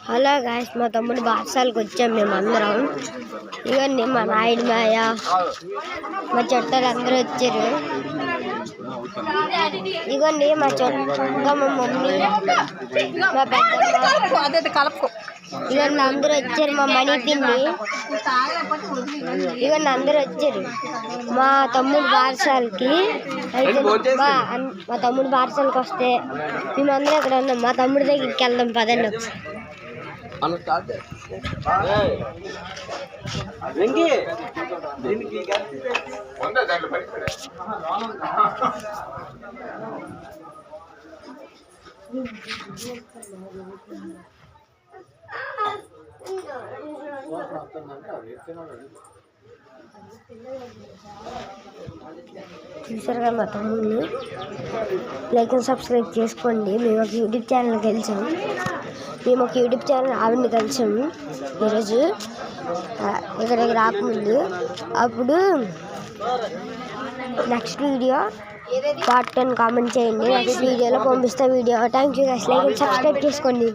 Hello guys, మా తమ్ముడు బార్సాలకు వచ్చాం మేమందరం. ఇవన్నీ మా నాయుడు మాయ, మా చుట్టాలు అందరూ వచ్చారు. ఇవన్నీ మా మా మమ్మీ, మా పెద్ద ఇవన్నీ అందరూ వచ్చారు. మా మనీ పిన్ని ఇవన్నీ అందరూ వచ్చారు మా తమ్ముడు బార్సాలకి. మా తమ్ముడు బార్సాలకు వస్తే మేమందరం ఇక్కడ ఉన్నాం. మా తమ్ముడి దగ్గరికి వెళ్దాం పదండి ఒకసారి. చూసారుగా మా తమ్ముడిని. లైక్ అండ్ సబ్స్క్రైబ్ చేసుకోండి. మేము ఒక యూట్యూబ్ ఛానల్ కలిసాము. ఆవిడని కలిసాము ఈరోజు ఇక్కడికి రాకముందు. అప్పుడు నెక్స్ట్ వీడియో పార్ట్ 10 కామెంట్ చేయండి. నెక్స్ట్ వీడియోలో పంపిస్తా video. Thank you guys. Like and subscribe చేసుకోండి.